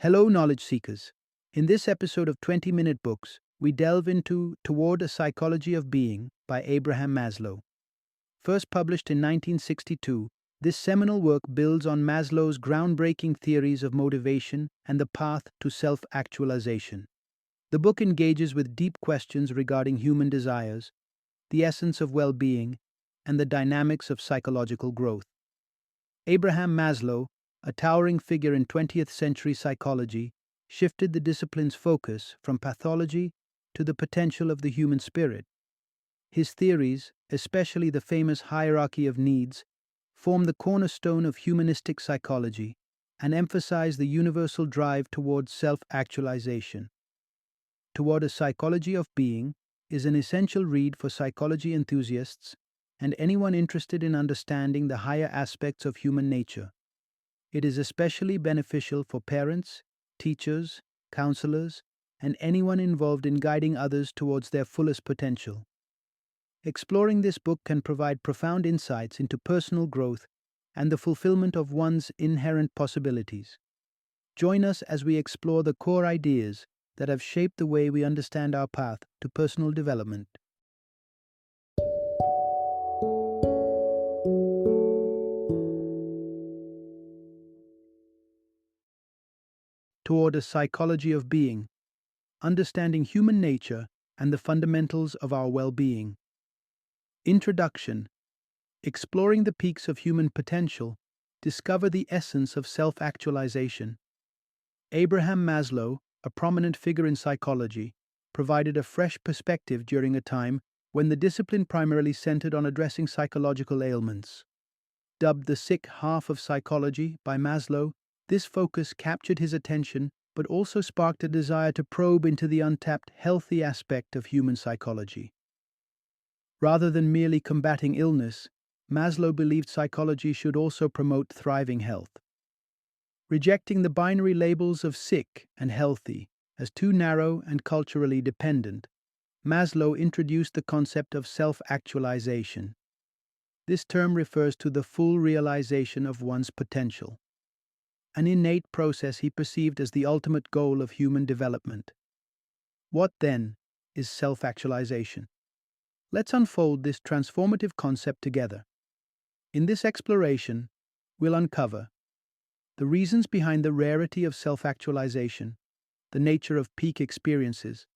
Hello, knowledge seekers. In this episode of 20-Minute Books, we delve into Toward a Psychology of Being by Abraham Maslow. First published in 1962, this seminal work builds on Maslow's groundbreaking theories of motivation and the path to self-actualization. The book engages with deep questions regarding human desires, the essence of well-being, and the dynamics of psychological growth. Abraham Maslow, a towering figure in 20th century psychology, shifted the discipline's focus from pathology to the potential of the human spirit. His theories, especially the famous hierarchy of needs, form the cornerstone of humanistic psychology and emphasize the universal drive towards self-actualization. Toward a Psychology of Being is an essential read for psychology enthusiasts and anyone interested in understanding the higher aspects of human nature. It is especially beneficial for parents, teachers, counselors, and anyone involved in guiding others towards their fullest potential. Exploring this book can provide profound insights into personal growth and the fulfillment of one's inherent possibilities. Join us as we explore the core ideas that have shaped the way we understand our path to personal development. Toward a Psychology of Being, Understanding Human Nature and the Fundamentals of Our Well-Being. Introduction. Exploring the peaks of human potential, discover the essence of self-actualization. Abraham Maslow, a prominent figure in psychology, provided a fresh perspective during a time when the discipline primarily centered on addressing psychological ailments. Dubbed the sick half of psychology by Maslow, this focus captured his attention but also sparked a desire to probe into the untapped healthy aspect of human psychology. Rather than merely combating illness, Maslow believed psychology should also promote thriving health. Rejecting the binary labels of sick and healthy as too narrow and culturally dependent, Maslow introduced the concept of self-actualization. This term refers to the full realization of one's potential, an innate process he perceived as the ultimate goal of human development. What, then, is self-actualization? Let's unfold this transformative concept together. In this exploration, we'll uncover the reasons behind the rarity of self-actualization, the nature of peak experiences,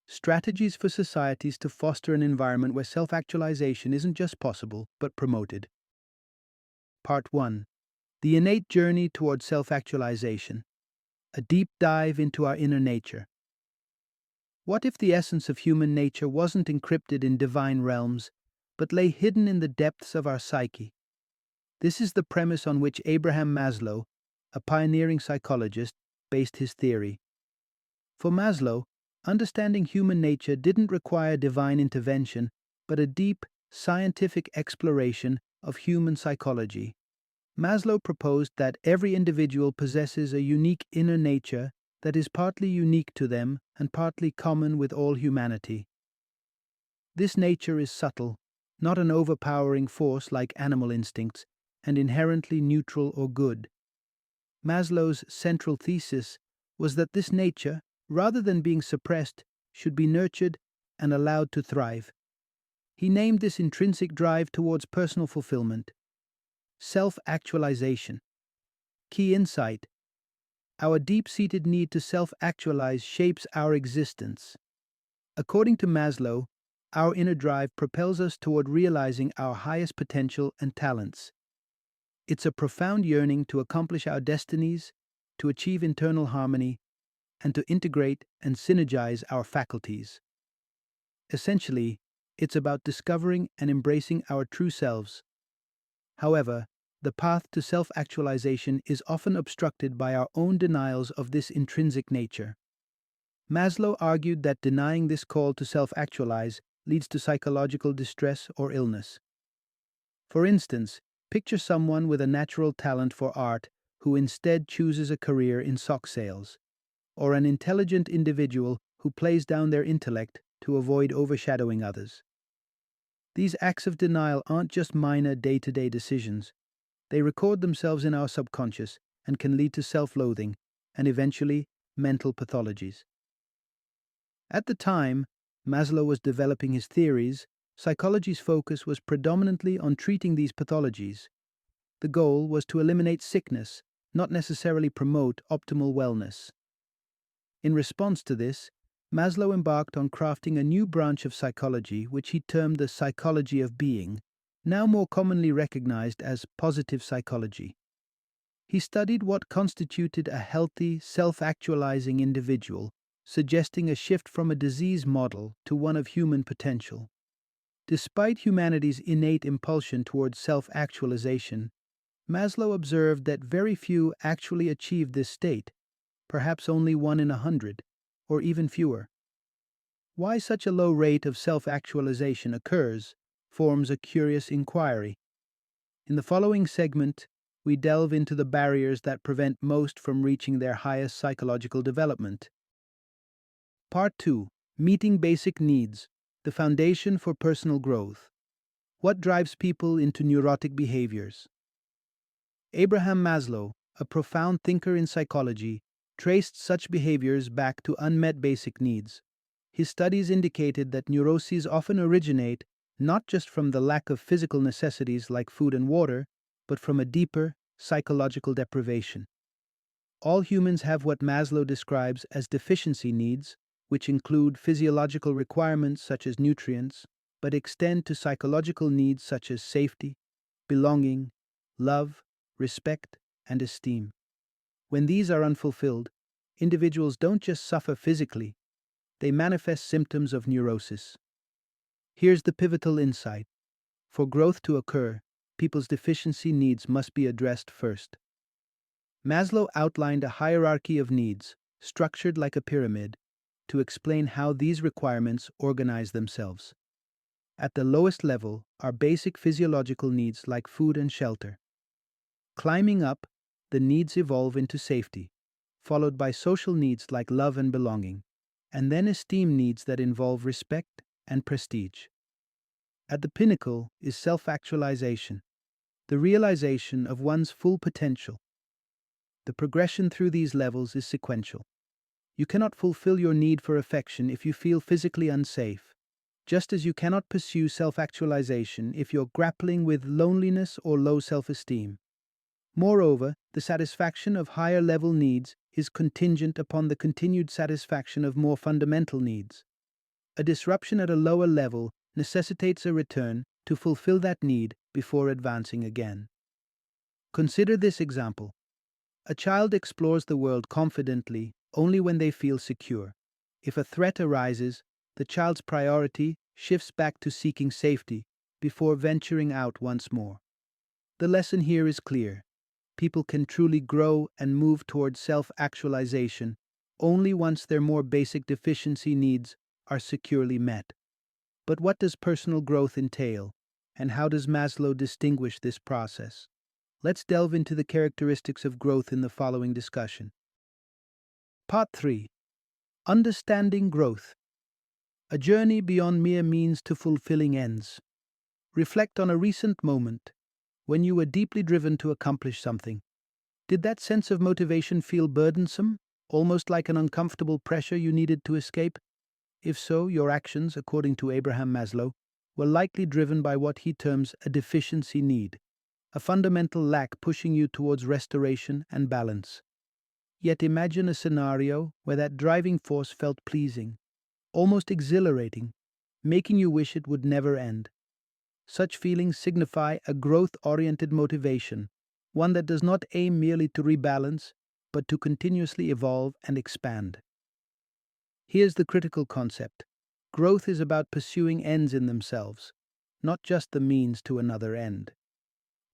strategies for societies to foster an environment where self-actualization isn't just possible, but promoted. Part 1. The innate journey toward self-actualization, a deep dive into our inner nature. What if the essence of human nature wasn't encrypted in divine realms, but lay hidden in the depths of our psyche? This is the premise on which Abraham Maslow, a pioneering psychologist, based his theory. For Maslow, understanding human nature didn't require divine intervention, but a deep, scientific exploration of human psychology. Maslow proposed that every individual possesses a unique inner nature that is partly unique to them and partly common with all humanity. This nature is subtle, not an overpowering force like animal instincts, and inherently neutral or good. Maslow's central thesis was that this nature, rather than being suppressed, should be nurtured and allowed to thrive. He named this intrinsic drive towards personal fulfillment self-actualization. Key insight: our deep-seated need to self-actualize shapes our existence. According to Maslow, our inner drive propels us toward realizing our highest potential and talents. It's a profound yearning to accomplish our destinies, to achieve internal harmony, and to integrate and synergize our faculties. Essentially, it's about discovering and embracing our true selves. However, the path to self-actualization is often obstructed by our own denials of this intrinsic nature. Maslow argued that denying this call to self-actualize leads to psychological distress or illness. For instance, picture someone with a natural talent for art who instead chooses a career in sock sales, or an intelligent individual who plays down their intellect to avoid overshadowing others. These acts of denial aren't just minor day-to-day decisions. They record themselves in our subconscious and can lead to self-loathing and eventually mental pathologies. At the time Maslow was developing his theories, psychology's focus was predominantly on treating these pathologies. The goal was to eliminate sickness, not necessarily promote optimal wellness. In response to this, Maslow embarked on crafting a new branch of psychology which he termed the psychology of being, now more commonly recognized as positive psychology. He studied what constituted a healthy, self-actualizing individual, suggesting a shift from a disease model to one of human potential. Despite humanity's innate impulsion towards self-actualization, Maslow observed that very few actually achieved this state, perhaps only 1 in 100, or even fewer. Why such a low rate of self-actualization occurs forms a curious inquiry. In the following segment, we delve into the barriers that prevent most from reaching their highest psychological development. Part 2. Meeting Basic Needs, the Foundation for Personal Growth. What drives people into neurotic behaviors? Abraham Maslow, a profound thinker in psychology, traced such behaviors back to unmet basic needs. His studies indicated that neuroses often originate not just from the lack of physical necessities like food and water, but from a deeper, psychological deprivation. All humans have what Maslow describes as deficiency needs, which include physiological requirements such as nutrients, but extend to psychological needs such as safety, belonging, love, respect, and esteem. When these are unfulfilled, individuals don't just suffer physically, they manifest symptoms of neurosis. Here's the pivotal insight. For growth to occur, people's deficiency needs must be addressed first. Maslow outlined a hierarchy of needs, structured like a pyramid, to explain how these requirements organize themselves. At the lowest level are basic physiological needs like food and shelter. Climbing up, the needs evolve into safety, followed by social needs like love and belonging, and then esteem needs that involve respect and prestige. At the pinnacle is self-actualization, the realization of one's full potential. The progression through these levels is sequential. You cannot fulfill your need for affection if you feel physically unsafe, just as you cannot pursue self-actualization if you're grappling with loneliness or low self-esteem. Moreover, the satisfaction of higher-level needs is contingent upon the continued satisfaction of more fundamental needs. A disruption at a lower level necessitates a return to fulfill that need before advancing again. Consider this example. A child explores the world confidently only when they feel secure. If a threat arises, the child's priority shifts back to seeking safety before venturing out once more. The lesson here is clear. People can truly grow and move towards self-actualization only once their more basic deficiency needs are securely met. But what does personal growth entail, and how does Maslow distinguish this process? Let's delve into the characteristics of growth in the following discussion. Part 3. Understanding growth. A journey beyond mere means to fulfilling ends. Reflect on a recent moment when you were deeply driven to accomplish something. Did that sense of motivation feel burdensome, almost like an uncomfortable pressure you needed to escape? If so, your actions, according to Abraham Maslow, were likely driven by what he terms a deficiency need, a fundamental lack pushing you towards restoration and balance. Yet imagine a scenario where that driving force felt pleasing, almost exhilarating, making you wish it would never end. Such feelings signify a growth-oriented motivation, one that does not aim merely to rebalance, but to continuously evolve and expand. Here's the critical concept. Growth is about pursuing ends in themselves, not just the means to another end.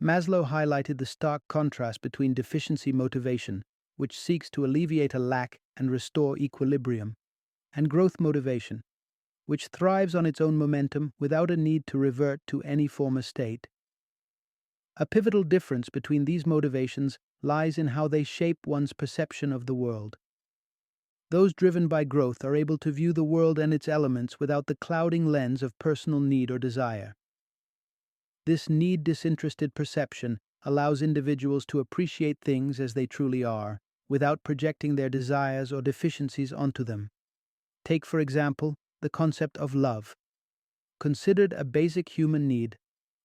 Maslow highlighted the stark contrast between deficiency motivation, which seeks to alleviate a lack and restore equilibrium, and growth motivation, which thrives on its own momentum without a need to revert to any former state. A pivotal difference between these motivations lies in how they shape one's perception of the world. Those driven by growth are able to view the world and its elements without the clouding lens of personal need or desire. This need-disinterested perception allows individuals to appreciate things as they truly are, without projecting their desires or deficiencies onto them. Take, for example, the concept of love. Considered a basic human need,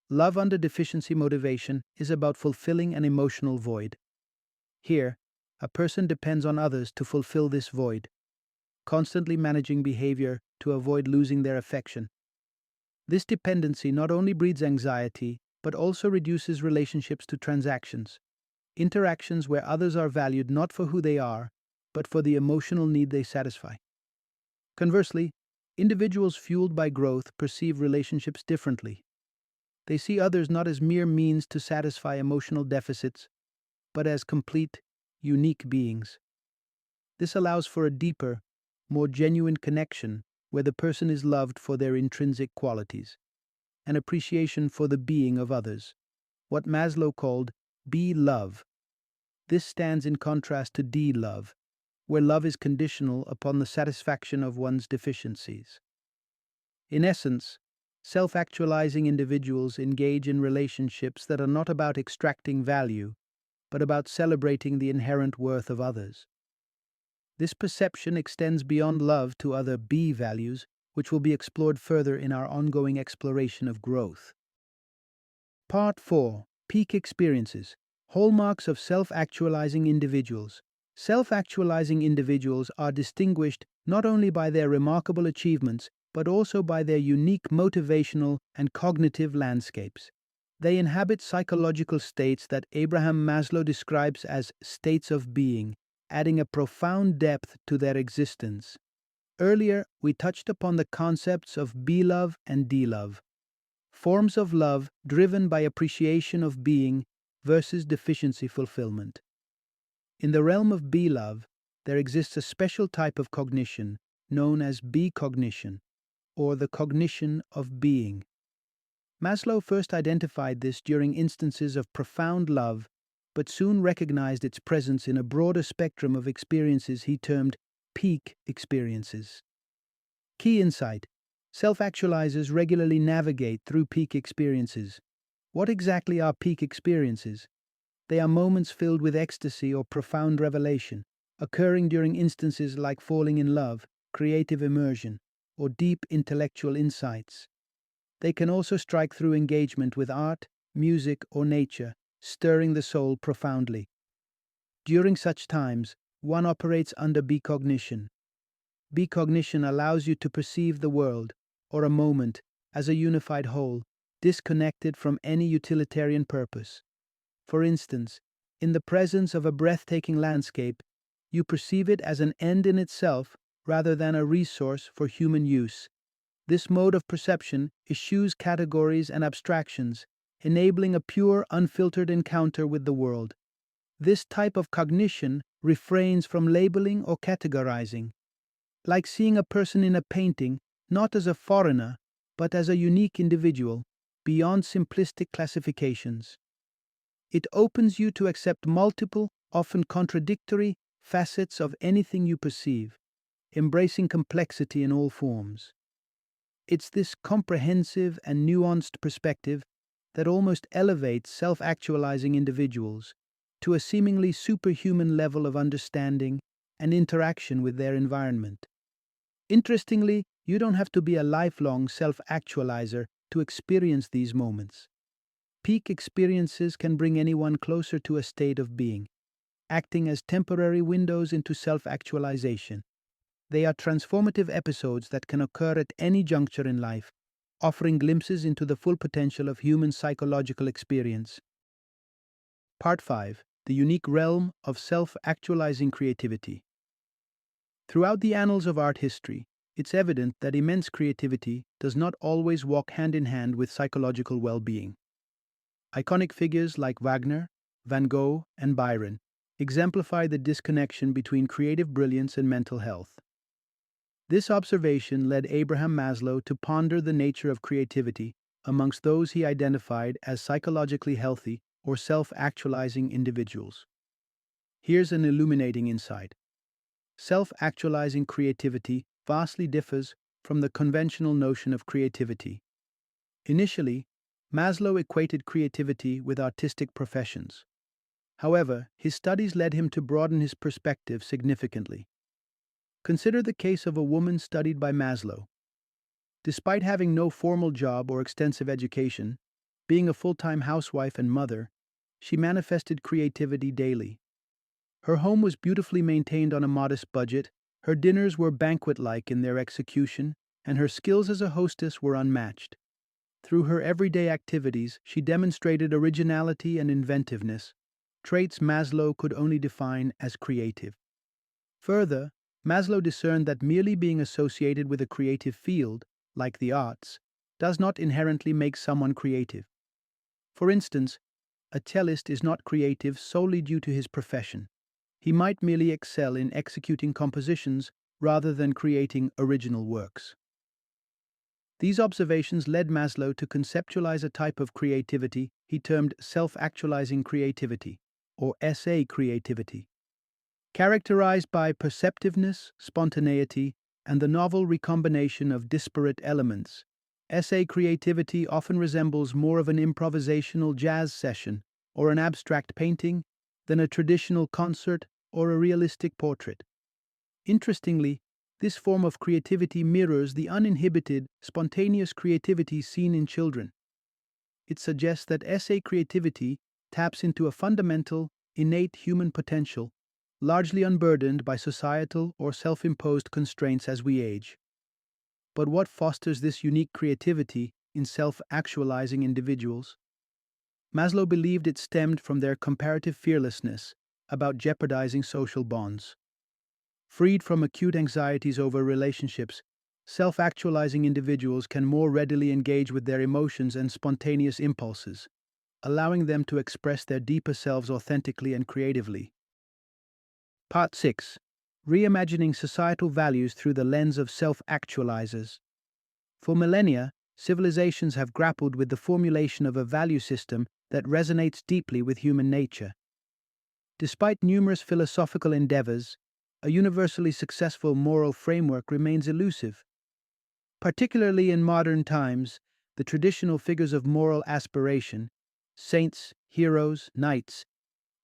love under deficiency motivation is about fulfilling an emotional void. Here, a person depends on others to fulfill this void, constantly managing behavior to avoid losing their affection. This dependency not only breeds anxiety, but also reduces relationships to transactions, interactions where others are valued not for who they are, but for the emotional need they satisfy. Conversely, individuals fueled by growth perceive relationships differently. They see others not as mere means to satisfy emotional deficits, but as complete, unique beings. This allows for a deeper, more genuine connection where the person is loved for their intrinsic qualities, an appreciation for the being of others, what Maslow called be love. This stands in contrast to de-love, where love is conditional upon the satisfaction of one's deficiencies. In essence, self-actualizing individuals engage in relationships that are not about extracting value, but about celebrating the inherent worth of others. This perception extends beyond love to other B values, which will be explored further in our ongoing exploration of growth. Part 4. Peak Experiences. Hallmarks of self-actualizing individuals. Self-actualizing individuals are distinguished not only by their remarkable achievements, but also by their unique motivational and cognitive landscapes. They inhabit psychological states that Abraham Maslow describes as states of being, adding a profound depth to their existence. Earlier, we touched upon the concepts of be-love and de-love, forms of love driven by appreciation of being versus deficiency fulfillment. In the realm of be-love, there exists a special type of cognition known as be-cognition, or the cognition of being. Maslow first identified this during instances of profound love, but soon recognized its presence in a broader spectrum of experiences he termed peak experiences. Key insight: self-actualizers regularly navigate through peak experiences. What exactly are peak experiences? They are moments filled with ecstasy or profound revelation, occurring during instances like falling in love, creative immersion, or deep intellectual insights. They can also strike through engagement with art, music, or nature, stirring the soul profoundly. During such times, one operates under becognition. Becognition allows you to perceive the world, or a moment, as a unified whole, disconnected from any utilitarian purpose. For instance, in the presence of a breathtaking landscape, you perceive it as an end in itself rather than a resource for human use. This mode of perception eschews categories and abstractions, enabling a pure, unfiltered encounter with the world. This type of cognition refrains from labeling or categorizing, like seeing a person in a painting not as a foreigner, but as a unique individual, beyond simplistic classifications. It opens you to accept multiple, often contradictory, facets of anything you perceive, embracing complexity in all forms. It's this comprehensive and nuanced perspective that almost elevates self-actualizing individuals to a seemingly superhuman level of understanding and interaction with their environment. Interestingly, you don't have to be a lifelong self-actualizer to experience these moments. Peak experiences can bring anyone closer to a state of being, acting as temporary windows into self-actualization. They are transformative episodes that can occur at any juncture in life, offering glimpses into the full potential of human psychological experience. Part 5. The unique realm of self-actualizing creativity. Throughout the annals of art history, it's evident that immense creativity does not always walk hand in hand with psychological well-being. Iconic figures like Wagner, Van Gogh, and Byron exemplify the disconnection between creative brilliance and mental health. This observation led Abraham Maslow to ponder the nature of creativity amongst those he identified as psychologically healthy or self-actualizing individuals. Here's an illuminating insight. Self-actualizing creativity vastly differs from the conventional notion of creativity. Initially, Maslow equated creativity with artistic professions. However, his studies led him to broaden his perspective significantly. Consider the case of a woman studied by Maslow. Despite having no formal job or extensive education, being a full-time housewife and mother, she manifested creativity daily. Her home was beautifully maintained on a modest budget, her dinners were banquet-like in their execution, and her skills as a hostess were unmatched. Through her everyday activities, she demonstrated originality and inventiveness, traits Maslow could only define as creative. Further, Maslow discerned that merely being associated with a creative field, like the arts, does not inherently make someone creative. For instance, a cellist is not creative solely due to his profession. He might merely excel in executing compositions rather than creating original works. These observations led Maslow to conceptualize a type of creativity he termed self-actualizing creativity, or SA creativity. Characterized by perceptiveness, spontaneity, and the novel recombination of disparate elements, SA creativity often resembles more of an improvisational jazz session or an abstract painting than a traditional concert or a realistic portrait. Interestingly, this form of creativity mirrors the uninhibited, spontaneous creativity seen in children. It suggests that SA creativity taps into a fundamental, innate human potential, largely unburdened by societal or self-imposed constraints as we age. But what fosters this unique creativity in self-actualizing individuals? Maslow believed it stemmed from their comparative fearlessness about jeopardizing social bonds. Freed from acute anxieties over relationships, self-actualizing individuals can more readily engage with their emotions and spontaneous impulses, allowing them to express their deeper selves authentically and creatively. Part 6. Reimagining societal values through the lens of self-actualizers. For millennia, civilizations have grappled with the formulation of a value system that resonates deeply with human nature. Despite numerous philosophical endeavors, a universally successful moral framework remains elusive. Particularly in modern times, the traditional figures of moral aspiration, saints, heroes, knights,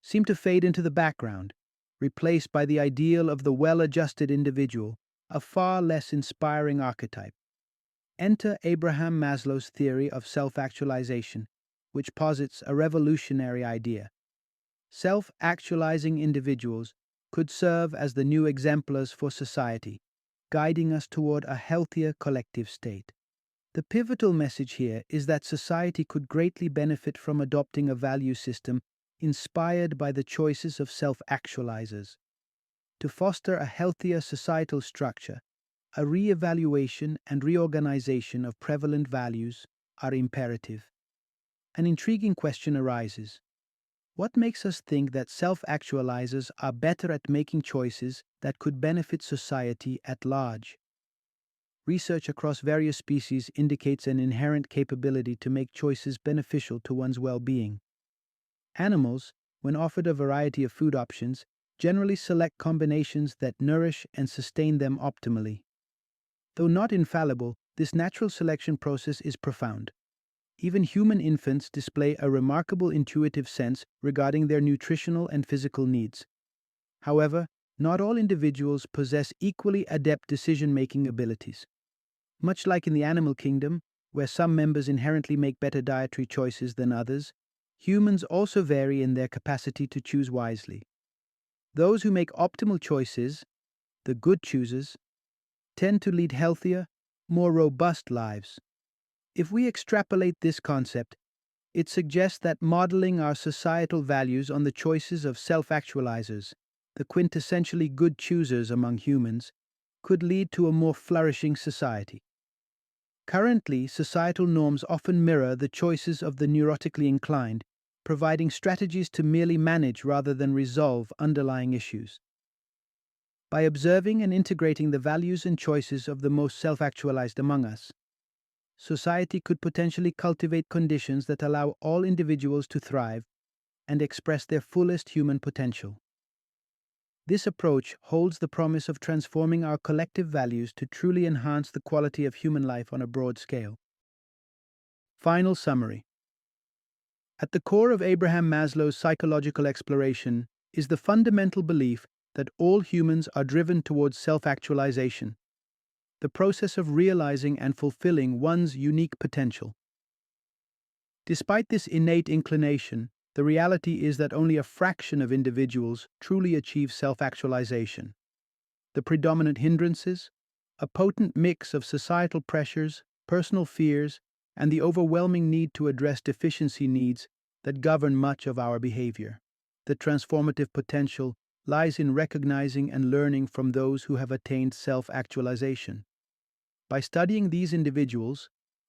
seem to fade into the background, replaced by the ideal of the well-adjusted individual, a far less inspiring archetype. Enter Abraham Maslow's theory of self-actualization, which posits a revolutionary idea. Self-actualizing individuals could serve as the new exemplars for society, guiding us toward a healthier collective state. The pivotal message here is that society could greatly benefit from adopting a value system inspired by the choices of self-actualizers. To foster a healthier societal structure, a re-evaluation and reorganization of prevalent values are imperative. An intriguing question arises. What makes us think that self-actualizers are better at making choices that could benefit society at large? Research across various species indicates an inherent capability to make choices beneficial to one's well-being. Animals, when offered a variety of food options, generally select combinations that nourish and sustain them optimally. Though not infallible, this natural selection process is profound. Even human infants display a remarkable intuitive sense regarding their nutritional and physical needs. However, not all individuals possess equally adept decision-making abilities. Much like in the animal kingdom, where some members inherently make better dietary choices than others, humans also vary in their capacity to choose wisely. Those who make optimal choices, the good choosers, tend to lead healthier, more robust lives. If we extrapolate this concept, it suggests that modeling our societal values on the choices of self-actualizers, the quintessentially good choosers among humans, could lead to a more flourishing society. Currently, societal norms often mirror the choices of the neurotically inclined, providing strategies to merely manage rather than resolve underlying issues. By observing and integrating the values and choices of the most self-actualized among us, society could potentially cultivate conditions that allow all individuals to thrive and express their fullest human potential. This approach holds the promise of transforming our collective values to truly enhance the quality of human life on a broad scale. Final summary. At the core of Abraham Maslow's psychological exploration is the fundamental belief that all humans are driven towards self-actualization, the process of realizing and fulfilling one's unique potential. Despite this innate inclination, the reality is that only a fraction of individuals truly achieve self-actualization. The predominant hindrances? A potent mix of societal pressures, personal fears, and the overwhelming need to address deficiency needs that govern much of our behavior. The transformative potential lies in recognizing and learning from those who have attained self-actualization. By studying these individuals,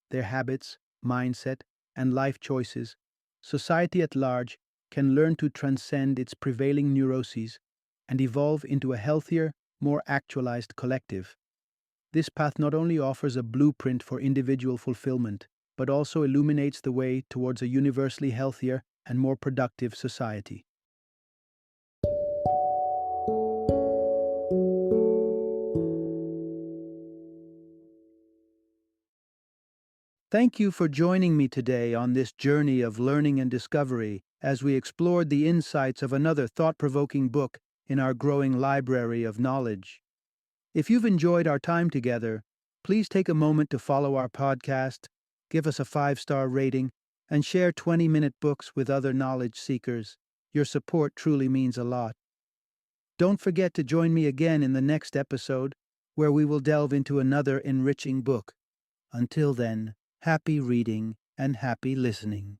their habits, mindset, and life choices, society at large can learn to transcend its prevailing neuroses and evolve into a healthier, more actualized collective. This path not only offers a blueprint for individual fulfillment, but also illuminates the way towards a universally healthier and more productive society. Thank you for joining me today on this journey of learning and discovery as we explored the insights of another thought-provoking book in our growing library of knowledge. If you've enjoyed our time together, please take a moment to follow our podcast, give us a 5-star rating, and share 20-minute books with other knowledge seekers. Your support truly means a lot. Don't forget to join me again in the next episode, where we will delve into another enriching book. Until then, happy reading and happy listening.